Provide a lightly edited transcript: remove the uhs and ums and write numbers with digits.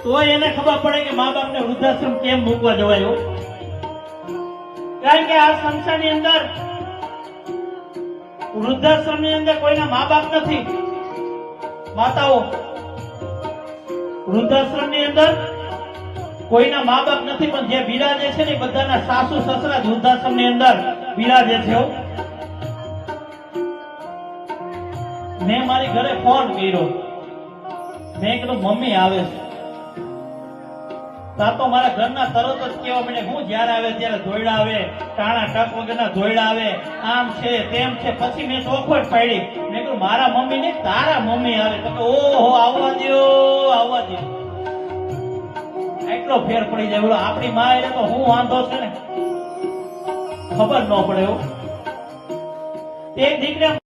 તો એને ખબર પડે કે મા બાપને વૃદ્ધાશ્રમ કેમ મૂકવા જવાયો. કારણ કે આ સંસારની અંદર વૃદ્ધાશ્રમની અંદર કોઈના મા બાપ નથી, માતાઓ. વૃદ્ધાશ્રમની અંદર કોઈના મા બાપ નથી, પણ જે બિરાજે છે ને બધાના સાસુ સસરા જ વૃદ્ધાશ્રમની અંદર બિરાજે છે. મેં મારી ઘરે ફોન કર્યો, મેં કીધું મમ્મી આવે છે. તા તો મારા ઘરના તરત જ કેવા મને હું જયારે આવે ત્યારે ધોયડા આવે, ટાણા ટક વગરના ધોયડા આવે, આમ છે તેમ છે. પછી મેં ચોખવટ પાડી, મેં કીધું મારા મમ્મી ને તારા મમ્મી આવે. તો કે ઓહો આવવા દો આવવા દો. એટલો ફેર પડી જાય. બોલો આપણી માં એટલે તો હું વાંધો છે ને ખબર ન પડે. એક દીકરા